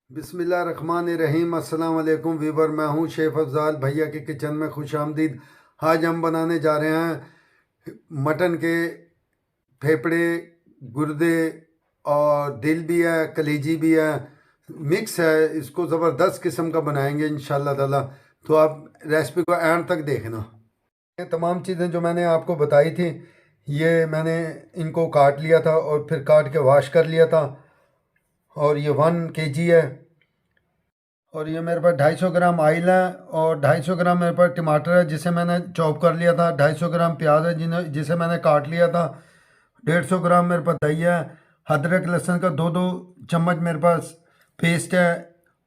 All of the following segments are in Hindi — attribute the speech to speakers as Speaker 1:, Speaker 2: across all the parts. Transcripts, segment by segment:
Speaker 1: बिस्मिल्लाहिर्रहमानिर्रहीम। अस्सलाम वालेकुम वीवर, मैं हूं शेफ़ अफ़ज़ाल। भैया के किचन में खुश आमदीद। आज हम बनाने जा रहे हैं मटन के फेफड़े, गुर्दे और दिल भी है, कलीजी भी है, मिक्स है। इसको ज़बरदस्त किस्म का बनाएंगे इंशाल्लाह ताला। तो आप रेसिपी को एंड तक देखना। ये तमाम चीज़ें जो मैंने आपको बताई थी, ये मैंने इनको काट लिया था और फिर काट के वाश कर लिया था। और ये 1 kg है। और ये मेरे पास 250 ग्राम ऑयल है और 250 ग्राम मेरे पास टमाटर है जिसे मैंने चॉप कर लिया था। 250 ग्राम प्याज है जिसे मैंने काट लिया था। 150 ग्राम मेरे पास दही है। अदरक लहसुन का दो दो चम्मच मेरे पास पेस्ट है।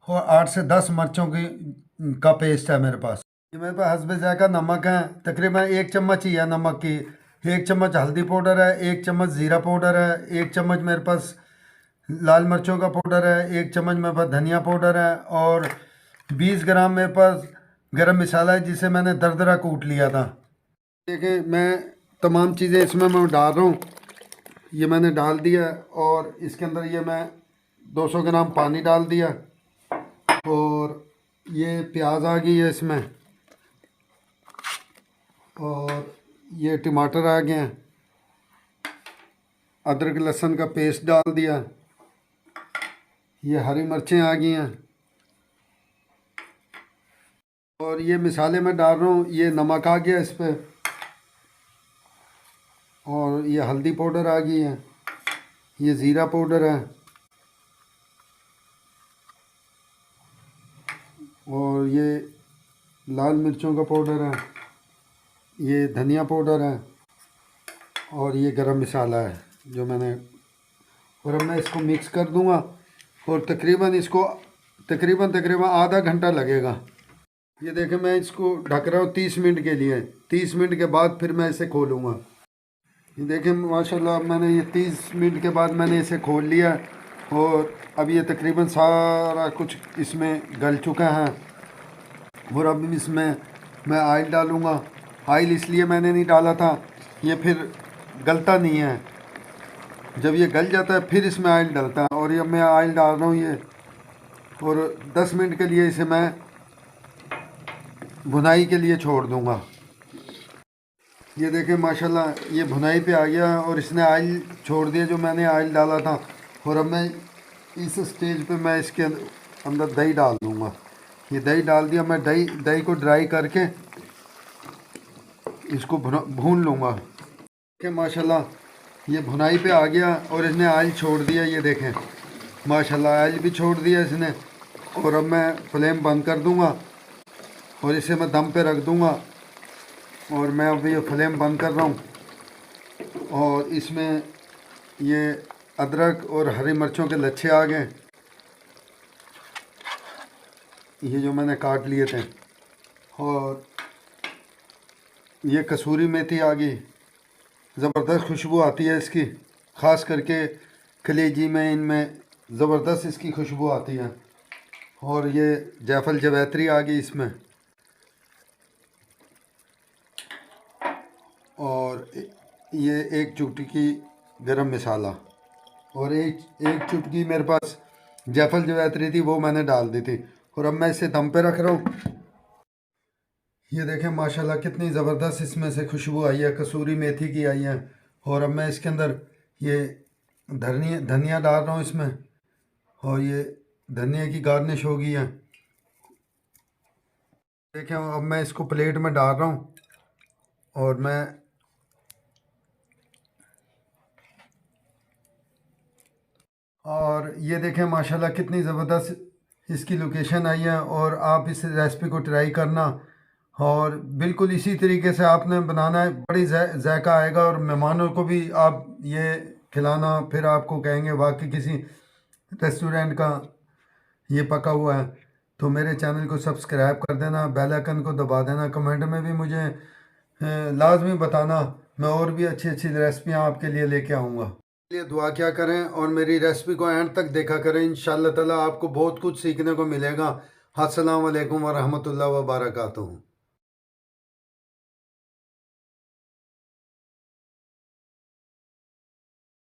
Speaker 1: और 8 से 10 मिर्चों की का पेस्ट है मेरे पास। ये मेरे पास हस्बे ज़ायका नमक है, तकरीबन 1 चम्मच ही है नमक की। 1 चम्मच हल्दी पाउडर है, 1 चम्मच ज़ीरा पाउडर है, 1 चम्मच मेरे पास लाल मिर्चों का पाउडर है, 1 चम्मच मेरे पास धनिया पाउडर है और 20 ग्राम मेरे पास गरम मसाला है जिसे मैंने दरदरा कूट लिया था। देखें, मैं तमाम चीज़ें इसमें मैं डाल रहा हूँ। ये मैंने डाल दिया और इसके अंदर ये मैं 200 ग्राम पानी डाल दिया। और ये प्याज आ गई है इसमें, और ये टमाटर आ गए हैं। अदरक लहसुन का पेस्ट डाल दिया। ये हरी मिर्चें आ गई हैं और ये मिसाले मैं डाल रहा हूँ। ये नमक आ गया इस पर, और ये हल्दी पाउडर आ गई है, ये ज़ीरा पाउडर है, और ये लाल मिर्चों का पाउडर है, ये धनिया पाउडर है, और ये गरम मसाला है जो मैंने। और अब मैं इसको मिक्स कर दूँगा और तकरीबन इसको तकरीबन आधा घंटा लगेगा। ये देखें, मैं इसको ढक रहा हूँ 30 मिनट के लिए। 30 मिनट के बाद फिर मैं इसे खोलूँगा। ये देखें माशाल्लाह, मैंने ये 30 मिनट के बाद मैंने इसे खोल लिया और अब ये तकरीबन सारा कुछ इसमें गल चुका है। और अब इसमें मैं ऑयल डालूँगा। ऑयल इसलिए मैंने नहीं डाला था, ये फिर गलता नहीं है। जब ये गल जाता है फिर इसमें ऑयल डलता है। और ये मैं ऑयल डाल रहा हूँ ये, और 10 मिनट के लिए इसे मैं भुनाई के लिए छोड़ दूँगा। ये देखें माशाल्लाह, ये भुनाई पे आ गया और इसने ऑयल छोड़ दिया जो मैंने ऑयल डाला था। और अब मैं इस स्टेज पे मैं इसके अंदर दही डाल दूँगा। ये दही डाल दिया। मैं दही को ड्राई करके इसको भून लूँगा। कि माशाल्लाह ये भुनाई पे आ गया और इसने ऑयल छोड़ दिया। ये देखें माशाल्लाह, ऑयल भी छोड़ दिया इसने। और अब मैं फ्लेम बंद कर दूँगा और इसे मैं दम पे रख दूँगा। और मैं अभी ये फ्लेम बंद कर रहा हूँ और इसमें ये अदरक और हरी मिर्चों के लच्छे आ गए, ये जो मैंने काट लिए थे। और ये कसूरी मेथी आ गई। ज़बरदस्त खुशबू आती है इसकी, ख़ास करके कलेजी में, इनमें ज़बरदस्त इसकी खुशबू आती है। और ये जायफल जवैत्री आ गई इसमें। और ये 1 चुटकी गरम मसाला, और एक चुटकी मेरे पास जायफल जवैत्री थी, वो मैंने डाल दी थी। और अब मैं इसे दम पे रख रहा हूँ। ये देखें माशाल्लाह कितनी ज़बरदस्त इसमें से खुशबू आई है, कसूरी मेथी की आई है। और अब मैं इसके अंदर ये धनिया डाल रहा हूँ इसमें, और ये धनिया की गार्निश हो गई है। देखें, अब मैं इसको प्लेट में डाल रहा हूँ और ये देखें माशाल्लाह कितनी ज़बरदस्त इसकी लोकेशन आई है। और आप इस रेसिपी को ट्राई करना और बिल्कुल इसी तरीके से आपने बनाना है, बड़ी जायका आएगा। और मेहमानों को भी आप ये खिलाना, फिर आपको कहेंगे वाकई किसी रेस्टोरेंट का ये पका हुआ है। तो मेरे चैनल को सब्सक्राइब कर देना, बेल आइकन को दबा देना। कमेंट में भी मुझे लाजमी बताना, मैं और भी अच्छी अच्छी रेसिपियाँ आपके लिए लेके आऊँगा। लिए दुआ क्या करें और मेरी रेसिपी को एंड तक देखा करें। इंशाअल्लाह ताला आपको बहुत कुछ सीखने को मिलेगा। अस्सलाम वालेकुम व रहमतुल्लाहि व बरकातुहू।